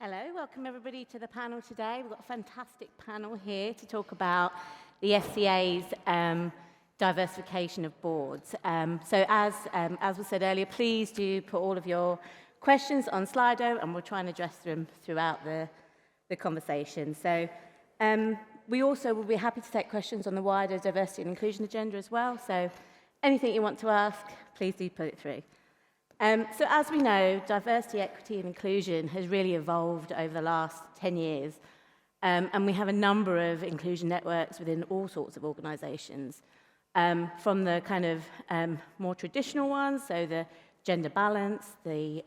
Hello, welcome everybody to the panel today. We've got a fantastic panel here to talk about the FCA's diversification of boards. So as was said earlier, please do put all of your questions on Slido and we'll try and address them throughout the conversation. So we also will be happy to take questions on the wider diversity and inclusion agenda as well. So anything you want to ask, please do put it through. So as we know, diversity, equity and inclusion has really evolved over the last 10 years. And we have a number of inclusion networks within all sorts of organisations. From the kind of more traditional ones, so the gender balance, the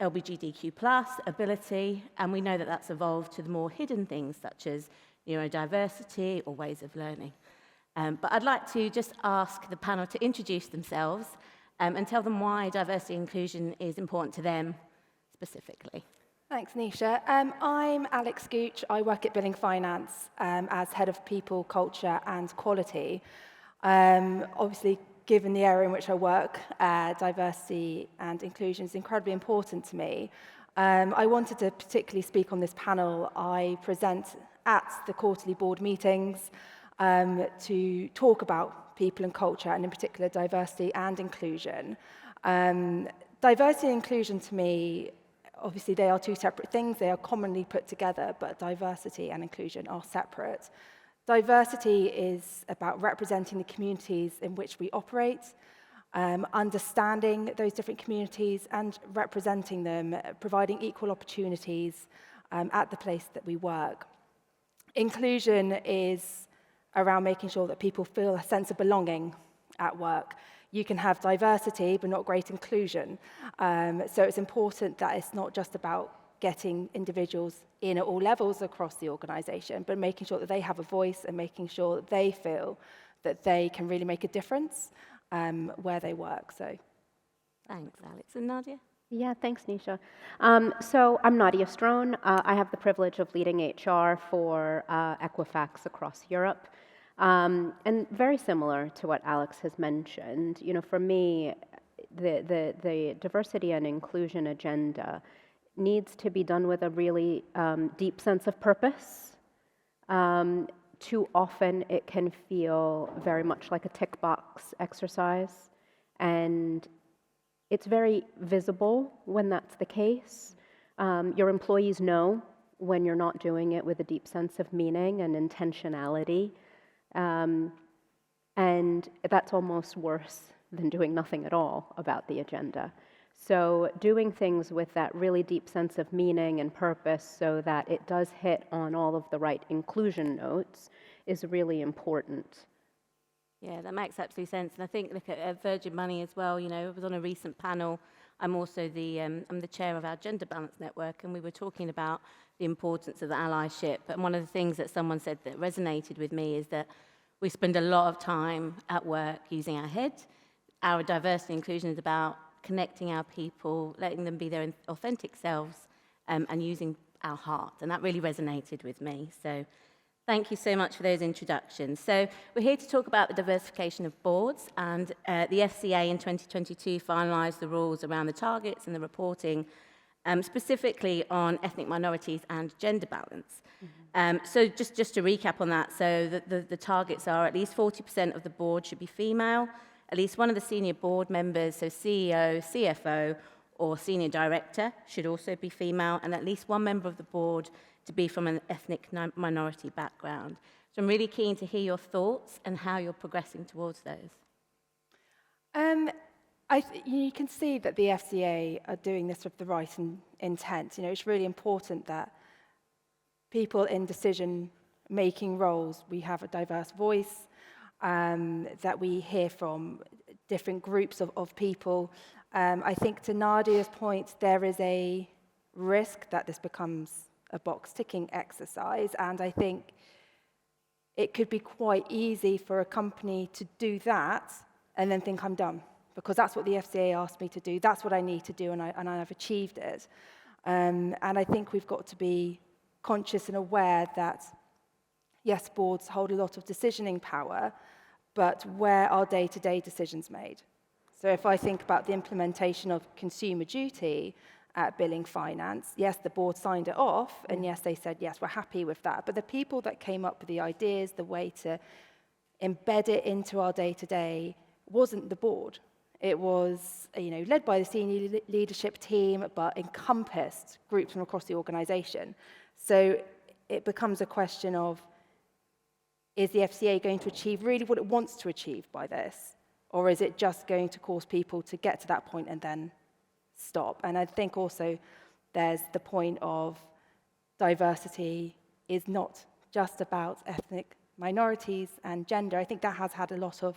LGBTQ+, ability, and we know that that's evolved to the more hidden things such as neurodiversity or ways of learning. But I'd like to just ask the panel to introduce themselves and tell them why diversity and inclusion is important to them specifically. Thanks, Nisha. I'm Alex Gooch. I work at Billing Finance as Head of People, Culture and Quality. Obviously, given the area in which I work, diversity and inclusion is incredibly important to me. I wanted to particularly speak on this panel. I present at the quarterly board meetings to talk about people and culture, and in particular diversity and inclusion. Diversity and inclusion to me, obviously they are two separate things. They are commonly put together, but diversity and inclusion are separate. Diversity is about representing the communities in which we operate, understanding those different communities and representing them, providing equal opportunities at the place that we work. Inclusion is around making sure that people feel a sense of belonging at work. You can have diversity, but not great inclusion. So it's important that it's not just about getting individuals in at all levels across the organisation, but making sure that they have a voice and making sure that they feel that they can really make a difference where they work. So, Thanks, Alex. And Nadia? Yeah, thanks, Nisha. So I'm Nadia Strone. I have the privilege of leading HR for Equifax across Europe. And very similar to what Alex has mentioned, for me, the diversity and inclusion agenda needs to be done with a really deep sense of purpose. Too often it can feel very much like a tick box exercise, and it's very visible when that's the case. Your employees know when you're not doing it with a deep sense of meaning and intentionality. And that's almost worse than doing nothing at all about the agenda. So doing things with that really deep sense of meaning and purpose so that it does hit on all of the right inclusion notes is really important. Yeah, that makes absolute sense. And I think, look at Virgin Money as well. I was on a recent panel. I'm also I'm the chair of our Gender Balance Network, and we were talking about the importance of the allyship. And one of the things that someone said that resonated with me is that we spend a lot of time at work using our head. Our diversity and inclusion is about connecting our people, letting them be their authentic selves, and using our heart. And that really resonated with me. So thank you so much for those introductions. So we're here to talk about the diversification of boards, and the FCA in 2022 finalised the rules around the targets and the reporting, specifically on ethnic minorities and gender balance. So just to recap on that, so the targets are at least 40% of the board should be female, at least one of the senior board members, so CEO, CFO, or senior director should also be female, and at least one member of the board to be from an ethnic minority background. So I'm really keen to hear your thoughts and how you're progressing towards those. You can see that the FCA are doing this with the right intent. It's really important that people in decision-making roles, we have a diverse voice, that we hear from different groups of people. I think to Nadia's point, there is a risk that this becomes a box-ticking exercise, and I think it could be quite easy for a company to do that and then think I'm done, because that's what the FCA asked me to do, that's what I need to do, and I've achieved it. And I think we've got to be conscious and aware that, yes, boards hold a lot of decisioning power, but where are day-to-day decisions made? So if I think about the implementation of consumer duty at billing finance. Yes, the board signed it off, and yes, they said, yes, we're happy with that. But the people that came up with the ideas, the way to embed it into our day-to-day wasn't the board. It was, led by the senior leadership team, but encompassed groups from across the organization. So it becomes a question of, is the FCA going to achieve really what it wants to achieve by this? Or is it just going to cause people to get to that point and then stop? And I think also there's the point of diversity is not just about ethnic minorities and gender. I think that has had a lot of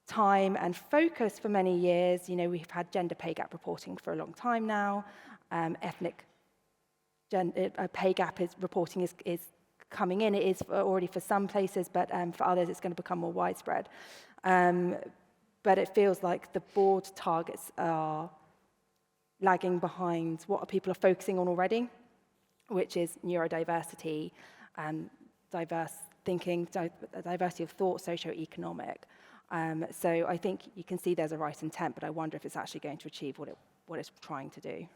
time and focus for many years. We've had gender pay gap reporting for a long time now. Ethnic pay gap reporting is coming in. It is already for some places, but for others it's going to become more widespread. But it feels like the board targets are lagging behind what people are focusing on already, which is neurodiversity, diverse thinking, diversity of thought, socio-economic. So I think you can see there's a right intent, but I wonder if it's actually going to achieve what it's trying to do.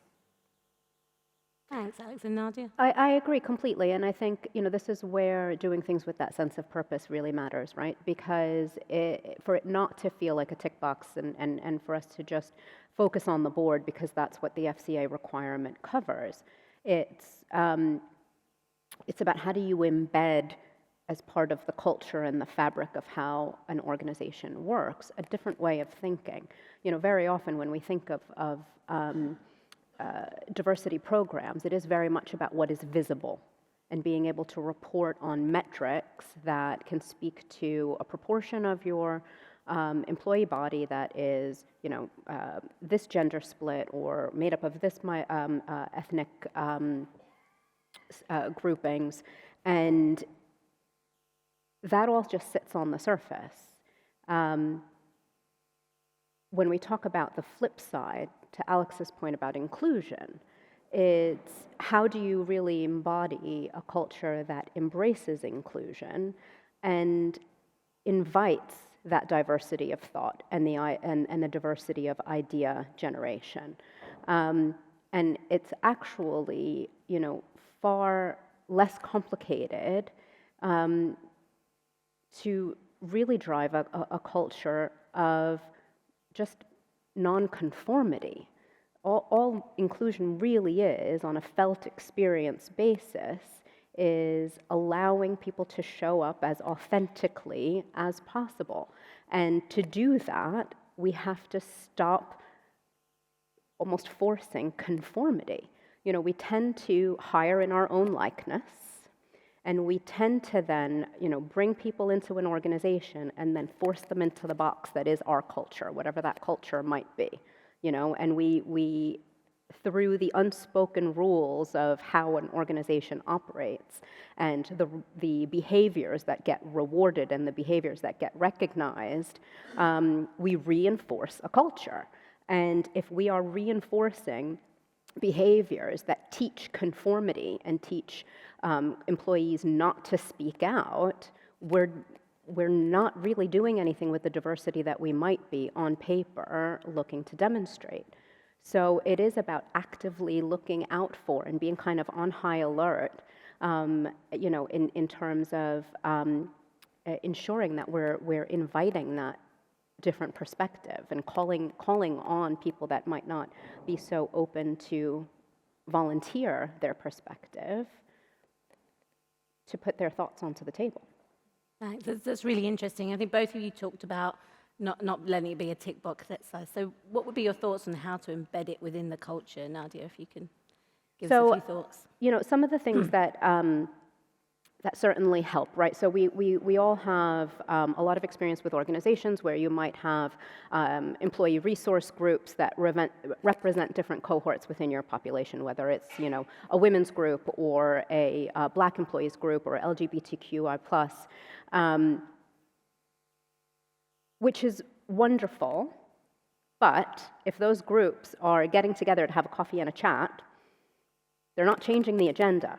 Thanks, Alex and Nadia. I agree completely, and I think this is where doing things with that sense of purpose really matters, right? Because for it not to feel like a tick box, and for us to just focus on the board because that's what the FCA requirement covers, it's about how do you embed as part of the culture and the fabric of how an organization works, a different way of thinking. Very often when we think of diversity programs, it is very much about what is visible and being able to report on metrics that can speak to a proportion of your employee body that is, this gender split or made up of this ethnic groupings, and that all just sits on the surface. When we talk about the flip side, to Alex's point about inclusion, it's how do you really embody a culture that embraces inclusion and invites that diversity of thought and the diversity of idea generation. And it's actually, far less complicated to really drive a culture of just non-conformity. All inclusion really is, on a felt experience basis, is allowing people to show up as authentically as possible. And to do that, we have to stop almost forcing conformity. We tend to hire in our own likeness, and we tend to then, bring people into an organization and then force them into the box that is our culture, whatever that culture might be, and we through the unspoken rules of how an organization operates and the behaviors that get rewarded and the behaviors that get recognized, we reinforce a culture. And if we are reinforcing behaviors that teach conformity and teach employees not to speak out, we're not really doing anything with the diversity that we might be on paper looking to demonstrate. So it is about actively looking out for and being kind of on high alert, in terms of ensuring that we're inviting that different perspective and calling on people that might not be so open to volunteer their perspective to put their thoughts onto the table. Thanks. That's really interesting. I think both of you talked about not letting it be a tick box exercise. So what would be your thoughts on how to embed it within the culture? Nadia, if you can give us a few thoughts. Some of the things that certainly help, right? So we all have a lot of experience with organizations where you might have employee resource groups that represent different cohorts within your population, whether it's a women's group or a Black employees group or LGBTQI+, which is wonderful. But if those groups are getting together to have a coffee and a chat, they're not changing the agenda.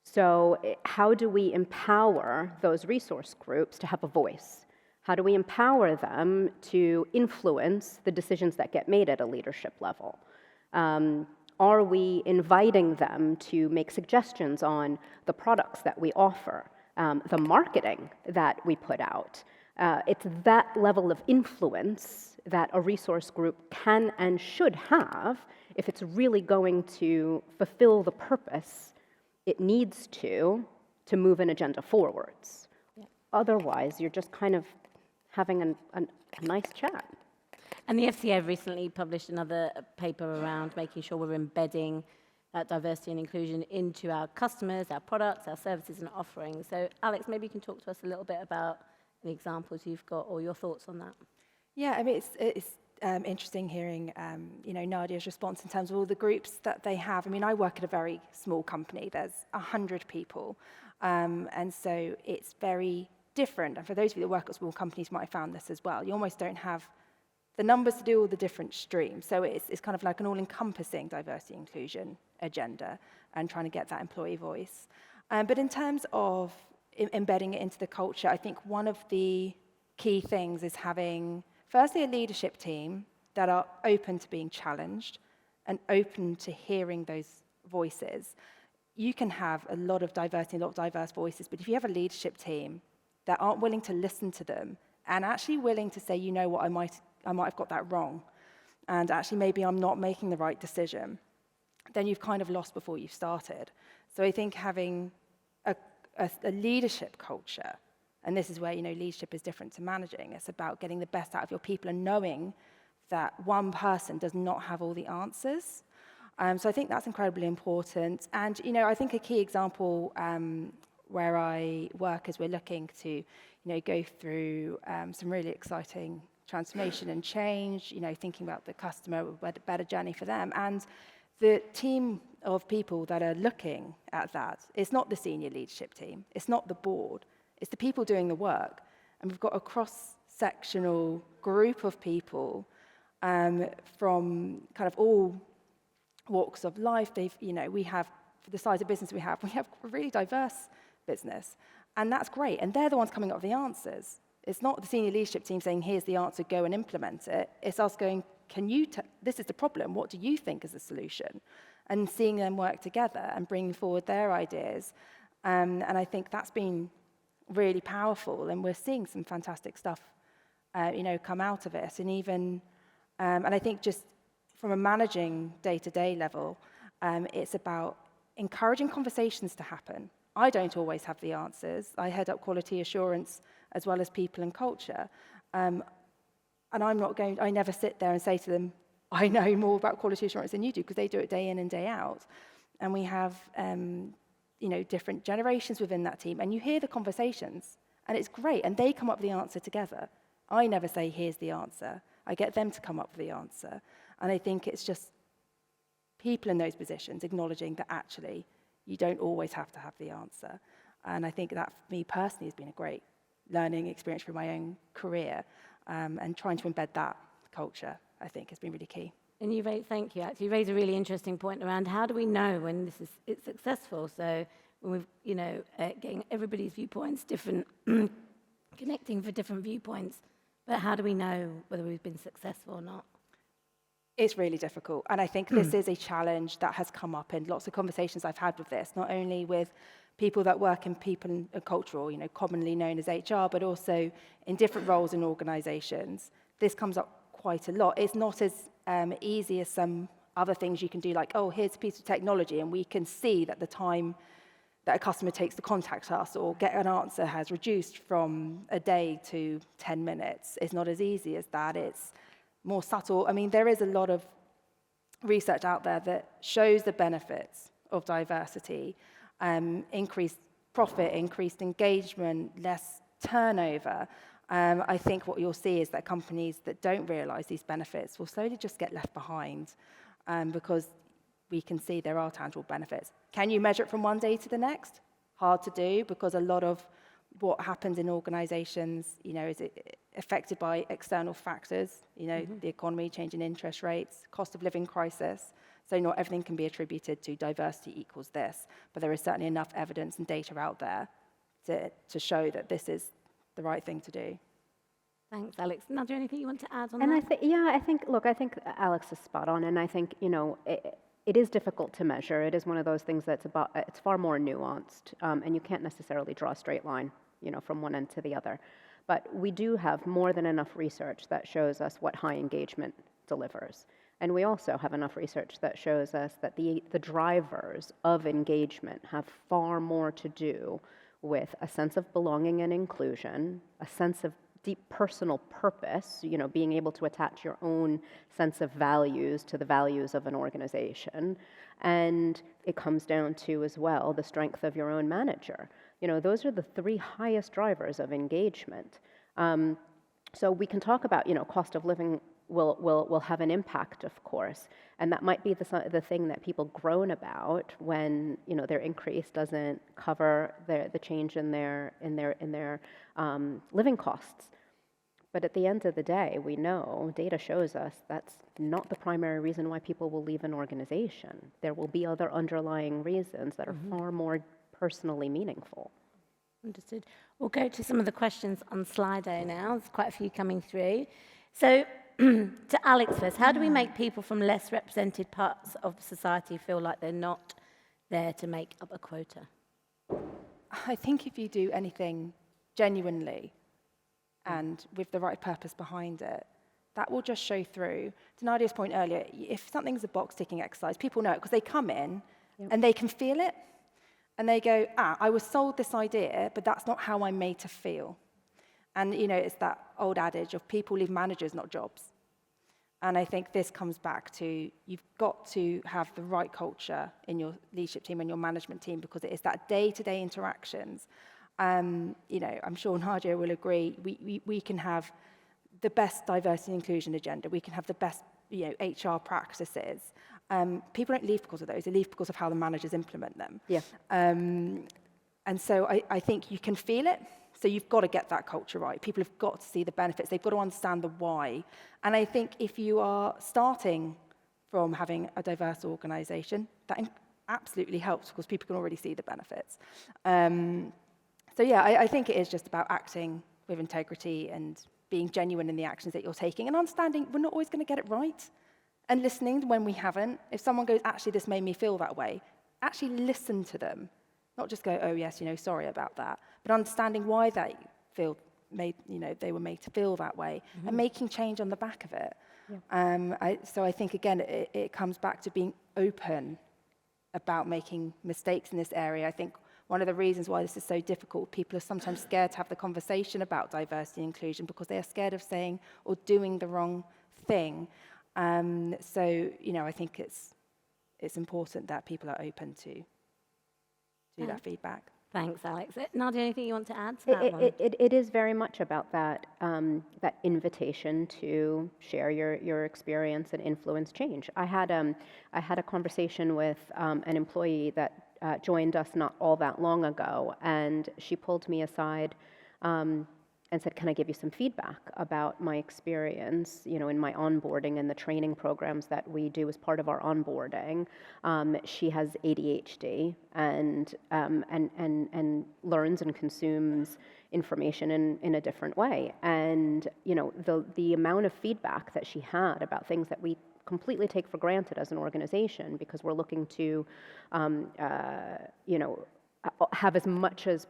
So how do we empower those resource groups to have a voice? How do we empower them to influence the decisions that get made at a leadership level? Are we inviting them to make suggestions on the products that we offer, the marketing that we put out? It's that level of influence that a resource group can and should have if it's really going to fulfill the purpose it needs to move an agenda forwards. Yeah. Otherwise, you're just kind of having a nice chat. And the FCA recently published another paper around making sure we're embedding diversity and inclusion into our customers, our products, our services and offerings. So Alex, maybe you can talk to us a little bit about the examples you've got or your thoughts on that. Yeah, I mean, it's interesting hearing, Nadia's response in terms of all the groups that they have. I mean, I work at a very small company. There's 100 people. And so it's very different. And for those of you that work at small companies, you might have found this as well. You almost don't have the numbers to do all the different streams. So it's kind of like an all-encompassing diversity inclusion agenda and trying to get that employee voice. But in terms of embedding it into the culture, I think one of the key things is having, firstly, a leadership team that are open to being challenged and open to hearing those voices. You can have a lot of diversity, a lot of diverse voices, but if you have a leadership team that aren't willing to listen to them and actually willing to say, you know what, I might have got that wrong, and actually maybe I'm not making the right decision, then you've kind of lost before you've started. So I think having a leadership culture, and this is where, leadership is different to managing. It's about getting the best out of your people and knowing that one person does not have all the answers. So I think that's incredibly important. And, I think a key example where I work as we're looking to, go through some really exciting transformation and change, thinking about the customer, a better journey for them. And the team of people that are looking at that, it's not the senior leadership team, it's not the board, it's the people doing the work. And we've got a cross-sectional group of people from kind of all walks of life. We have, for the size of business we have a really diverse business. And that's great. And they're the ones coming up with the answers. It's not the senior leadership team saying, here's the answer, go and implement it. It's us going, this is the problem, what do you think is the solution? And seeing them work together and bringing forward their ideas. And I think that's been really powerful. And we're seeing some fantastic stuff, come out of it. And even, and I think just from a managing day-to-day level, it's about encouraging conversations to happen. I don't always have the answers. I head up quality assurance as well as people and culture. And I never sit there and say to them, I know more about quality assurance than you do, because they do it day in and day out. And we have, different generations within that team. And you hear the conversations, and it's great. And they come up with the answer together. I never say, here's the answer. I get them to come up with the answer. And I think it's just people in those positions acknowledging that actually you don't always have to have the answer. And I think that, for me personally, has been a great learning experience for my own career. And trying to embed that culture, I think, has been really key. And thank you. Actually, you raise a really interesting point around how do we know when it's successful? So when we've, getting everybody's viewpoints different, connecting for different viewpoints, but how do we know whether we've been successful or not? It's really difficult. And I think this is a challenge that has come up in lots of conversations I've had with this, not only with people that work in people and cultural, commonly known as HR, but also in different roles in organizations. This comes up quite a lot. It's not as easy as some other things you can do, like, oh, here's a piece of technology, and we can see that the time that a customer takes to contact us or get an answer has reduced from a day to 10 minutes. It's not as easy as that. It's more subtle. I mean, there is a lot of research out there that shows the benefits of diversity, increased profit, increased engagement, less turnover. I think what you'll see is that companies that don't realize these benefits will slowly just get left behind because we can see there are tangible benefits. Can you measure it from one day to the next? Hard to do, because a lot of what happens in organizations, is affected by external factors, the economy, changing interest rates, cost of living crisis. So not everything can be attributed to diversity equals this, but there is certainly enough evidence and data out there to show that this is the right thing to do. Thanks, Alex. Nadia, anything you want to add on and that? I think Alex is spot on, and I think, it is difficult to measure. It is one of those things that's it's far more nuanced, and you can't necessarily draw a straight line, from one end to the other. But we do have more than enough research that shows us what high engagement delivers. And we also have enough research that shows us that the drivers of engagement have far more to do with a sense of belonging and inclusion, a sense of deep personal purpose, being able to attach your own sense of values to the values of an organization. And it comes down to, as well, the strength of your own manager. Those are the three highest drivers of engagement. So we can talk about, cost of living will have an impact, of course, and that might be the thing that people groan about when their increase doesn't cover the change in their living costs. But at the end of the day, we know data shows us that's not the primary reason why people will leave an organization. There will be other underlying reasons that are far more personally meaningful. Understood. We'll go to some of the questions on Slido now. There's quite a few coming through. So, to Alex first, how do we make people from less represented parts of society feel like they're not there to make up a quota? I think if you do anything genuinely and with the right purpose behind it, that will just show through. To Nadia's point earlier, if something's a box-ticking exercise, people know it because they come in and they can feel it. And they go, I was sold this idea, but that's not how I'm made to feel. And, it's that old adage of people leave managers, not jobs. And I think this comes back to you've got to have the right culture in your leadership team and your management team because it is that day-to-day interactions. I'm sure Nadia will agree, we can have the best diversity and inclusion agenda. We can have the best HR practices. People don't leave because of those. They leave because of how the managers implement them. Yeah. And so I think you can feel it. So you've got to get that culture right. People have got to see the benefits. They've got to understand the why. And I think if you are starting from having a diverse organization, that absolutely helps because people can already see the benefits. I think it is just about acting with integrity and being genuine in the actions that you're taking and understanding we're not always going to get it right. And listening when we haven't. If someone goes, actually, this made me feel that way, actually listen to them. Not just go, oh, yes, sorry about that. But understanding why they they were made to feel that way and making change on the back of it. Yeah. So I think, again, it comes back to being open about making mistakes in this area. I think one of the reasons why this is so difficult, people are sometimes scared to have the conversation about diversity and inclusion because they are scared of saying or doing the wrong thing. I think it's important that people are open to that feedback. Thanks, Alex. Nadia, anything you want to add to that one? It is very much about that invitation to share your experience and influence change. I had a conversation with an employee that joined us not all that long ago, and she pulled me aside and said, can I give you some feedback about my experience, in my onboarding and the training programs that we do as part of our onboarding. She has ADHD and learns and consumes information in a different way. And, the amount of feedback that she had about things that we completely take for granted as an organization because we're looking to, have as much as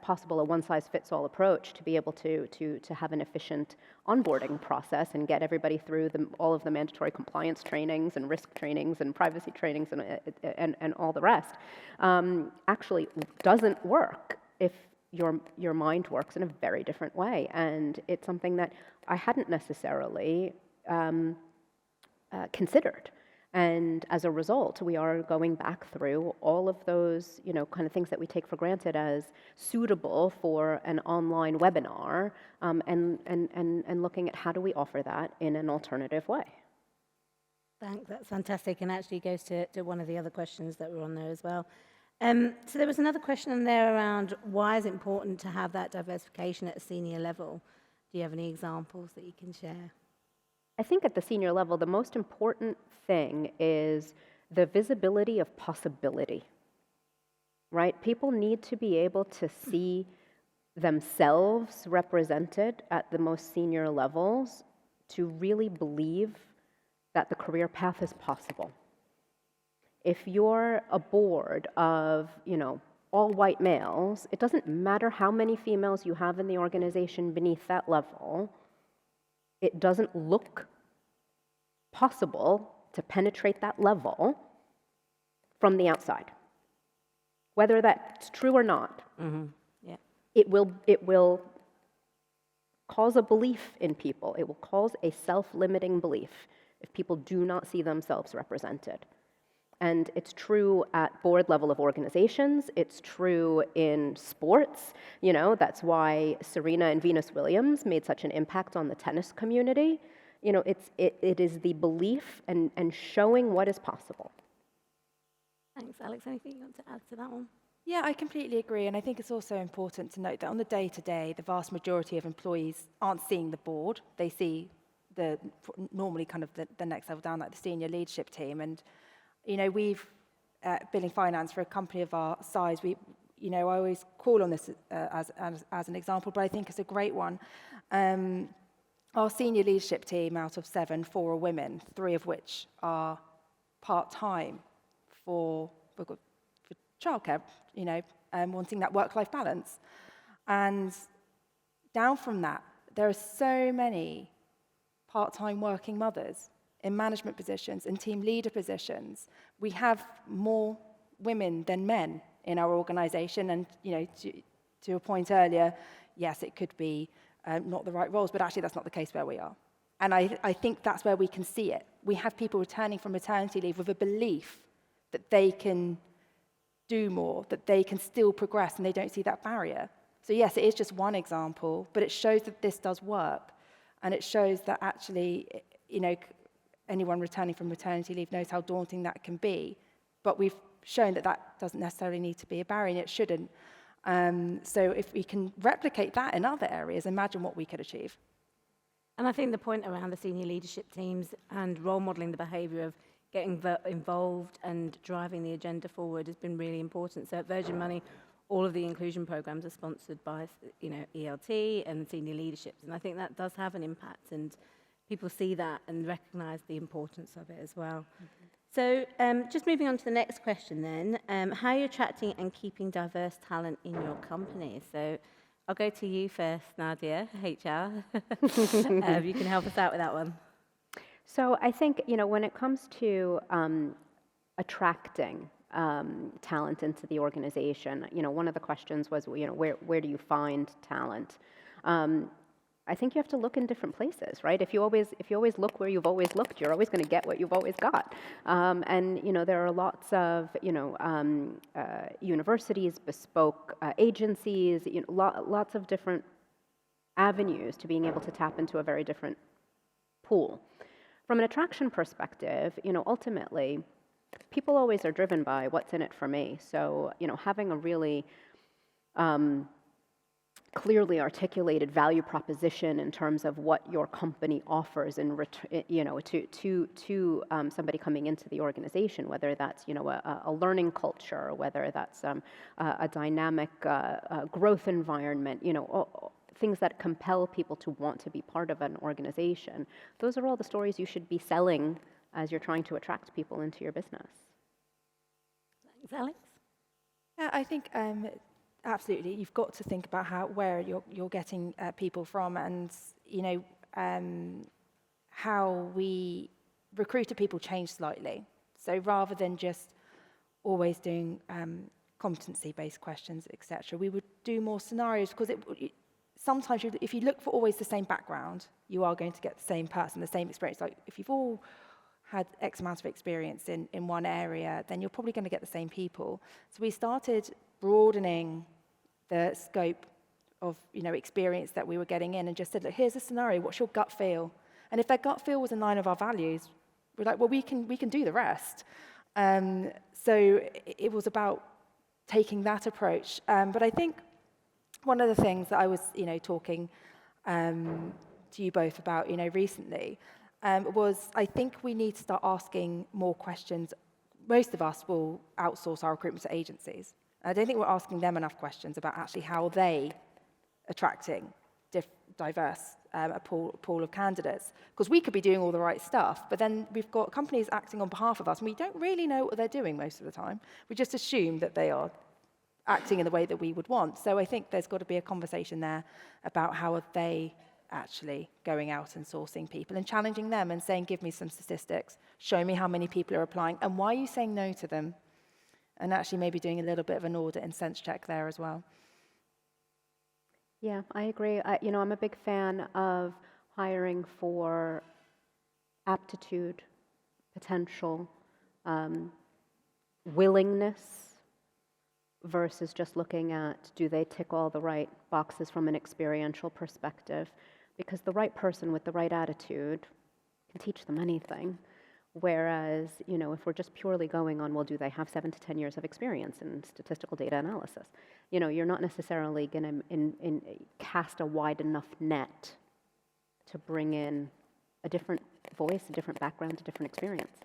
possible a one-size-fits-all approach to be able to have an efficient onboarding process and get everybody through all of the mandatory compliance trainings and risk trainings and privacy trainings and all the rest, actually doesn't work if your mind works in a very different way. And it's something that I hadn't necessarily considered. And as a result, we are going back through all of those, kind of things that we take for granted as suitable for an online webinar, and looking at how do we offer that in an alternative way. Thanks, that's fantastic, and actually goes to one of the other questions that were on there as well. So there was another question in there around why is it important to have that diversification at a senior level? Do you have any examples that you can share? I think at the senior level, the most important thing is the visibility of possibility, right? People need to be able to see themselves represented at the most senior levels to really believe that the career path is possible. if you're a board of, all white males, it doesn't matter how many females you have in the organization beneath that level, it doesn't look possible to penetrate that level from the outside. Whether that's true or not, Yeah. it will cause a belief in people. It will cause a self-limiting belief if people do not see themselves represented. And it's true at board level of organizations. It's true in sports. That's why Serena and Venus Williams made such an impact on the tennis community. It is the belief and showing what is possible. Thanks, Alex. Anything you want to add to that one? Yeah, I completely agree. And I think it's also important to note that on the day-to-day, the vast majority of employees aren't seeing the board. They see normally kind of the next level down, like the senior leadership team. And, we've, Billing Finance, for a company of our size, I always call on this as an example, but I think it's a great one. Our senior leadership team, out of 7, 4 are women, 3 of which are part-time for childcare, wanting that work-life balance. And down from that, there are so many part-time working mothers in management positions and team leader positions. We have more women than men in our organization. And, to a point earlier, yes, it could be not the right roles, but actually that's not the case where we are. And I think that's where we can see it. We have people returning from maternity leave with a belief that they can do more, that they can still progress, and they don't see that barrier. So yes, it is just one example, but it shows that this does work. And it shows that actually, anyone returning from maternity leave knows how daunting that can be. But we've shown that that doesn't necessarily need to be a barrier, and it shouldn't. So if we can replicate that in other areas, imagine what we could achieve. And I think the point around the senior leadership teams and role modelling the behaviour of getting involved and driving the agenda forward has been really important. So at Virgin Money, all of the inclusion programs are sponsored by, ELT and senior leaderships. And I think that does have an impact, and people see that and recognise the importance of it as well. So just moving on to the next question then, how are you attracting and keeping diverse talent in your company? So I'll go to you first, Nadia, HR. You can help us out with that one. So I think, when it comes to attracting talent into the organization, one of the questions was, where do you find talent? I think you have to look in different places, right? If you always look where you've always looked, you're always going to get what you've always got. And there are lots of universities, bespoke agencies, lots of different avenues to being able to tap into a very different pool. From an attraction perspective, ultimately, people always are driven by what's in it for me. So, having a really clearly articulated value proposition in terms of what your company offers in to somebody coming into the organization, whether that's a learning culture, or whether that's a dynamic growth environment, things that compel people to want to be part of an organization. Those are all the stories you should be selling as you're trying to attract people into your business. Thanks, Alex. Yeah, I think absolutely. You've got to think about where you're getting people from, and how we recruited people changed slightly. So rather than just always doing competency-based questions, etc., we would do more scenarios, because sometimes if you look for always the same background, you are going to get the same person, the same experience. Like if you've all had X amount of experience in one area, then you're probably going to get the same people. So we started broadening the scope of experience that we were getting in, and just said, look, here's a scenario, what's your gut feel? And if that gut feel was in line with our values, we're like, well, we can do the rest. So it was about taking that approach. But I think one of the things that I was talking to you both about recently was, I think we need to start asking more questions. Most of us will outsource our recruitment to agencies. I don't think we're asking them enough questions about actually how they attracting diverse a pool of candidates. Because we could be doing all the right stuff, but then we've got companies acting on behalf of us, and we don't really know what they're doing most of the time. We just assume that they are acting in the way that we would want. So I think there's got to be a conversation there about how are they actually going out and sourcing people and challenging them and saying, give me some statistics, show me how many people are applying, and why are you saying no to them? And actually maybe doing a little bit of an audit and sense check there as well. Yeah, I agree. I'm a big fan of hiring for aptitude, potential, willingness, versus just looking at, do they tick all the right boxes from an experiential perspective? Because the right person with the right attitude can teach them anything. Whereas, if we're just purely going on, well, do they have 7 to 10 years of experience in statistical data analysis? You're not necessarily going to cast a wide enough net to bring in a different voice, a different background, a different experience.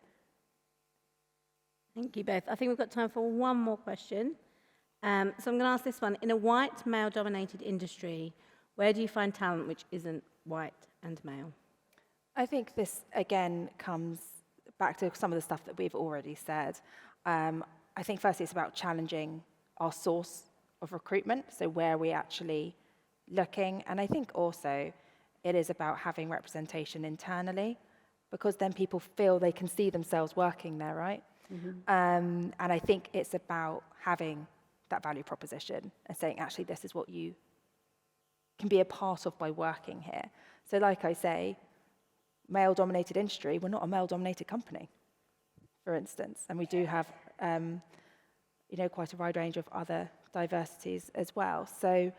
Thank you both. I think we've got time for one more question. So I'm going to ask this one. In a white, male-dominated industry, where do you find talent which isn't white and male? I think this, again, comes back to some of the stuff that we've already said. I think firstly it's about challenging our source of recruitment, so where we're actually looking. And I think also it is about having representation internally, because then people feel they can see themselves working there, right? Mm-hmm. And I think it's about having that value proposition and saying, actually, this is what you can be a part of by working here. So like I say, male-dominated industry, we're not a male-dominated company, for instance. And we do have, quite a wide range of other diversities as well. So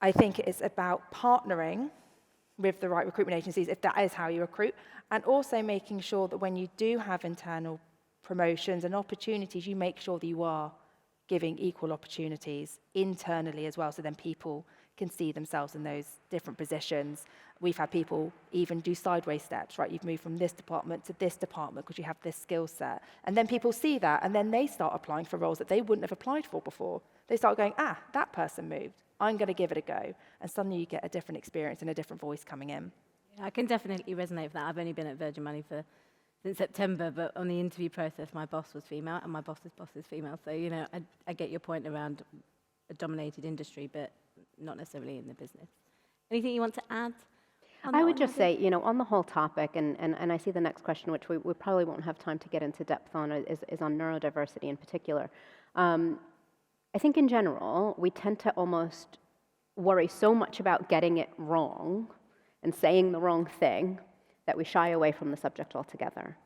I think it's about partnering with the right recruitment agencies, if that is how you recruit, and also making sure that when you do have internal promotions and opportunities, you make sure that you are giving equal opportunities internally as well, so then people can see themselves in those different positions. We've had people even do sideways steps, right? You've moved from this department to this department because you have this skill set. And then people see that, and then they start applying for roles that they wouldn't have applied for before. They start going, that person moved. I'm going to give it a go. And suddenly you get a different experience and a different voice coming in. Yeah, I can definitely resonate with that. I've only been at Virgin Money since September, but on the interview process, my boss was female, and my boss's boss is female. So, I get your point around a dominated industry, but not necessarily in the business. Anything you want to add? I would just say, on the whole topic, and I see the next question, which we probably won't have time to get into depth on, is on neurodiversity in particular. I think in general, we tend to almost worry so much about getting it wrong and saying the wrong thing that we shy away from the subject altogether.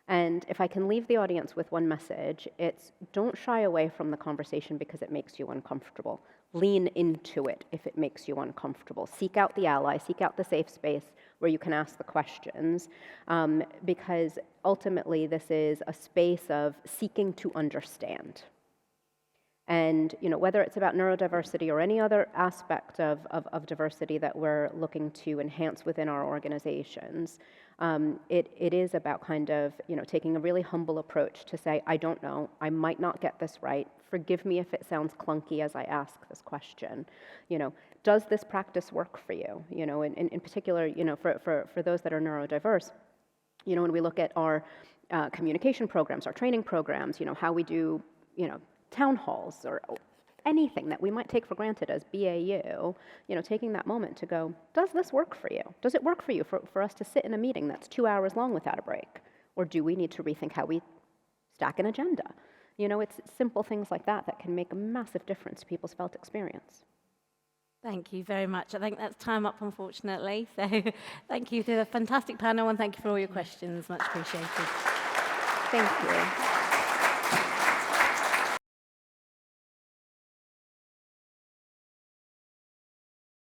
And if I can leave the audience with one message, it's don't shy away from the conversation because it makes you uncomfortable. Lean into it if it makes you uncomfortable. Seek out the ally, seek out the safe space where you can ask the questions, because ultimately this is a space of seeking to understand. And whether it's about neurodiversity or any other aspect of diversity that we're looking to enhance within our organizations, it is about kind of taking a really humble approach to say, I don't know, I might not get this right. Forgive me if it sounds clunky as I ask this question. Does this practice work for you? In particular, for those that are neurodiverse, when we look at our communication programs, our training programs, how we do, town halls or anything that we might take for granted as BAU, taking that moment to go, does this work for you? Does it work for you for us to sit in a meeting that's 2 hours long without a break? Or do we need to rethink how we stack an agenda? It's simple things like that that can make a massive difference to people's felt experience. Thank you very much. I think that's time up, unfortunately. So thank you to the fantastic panel, and thank you for all your questions. Much appreciated. Thank you.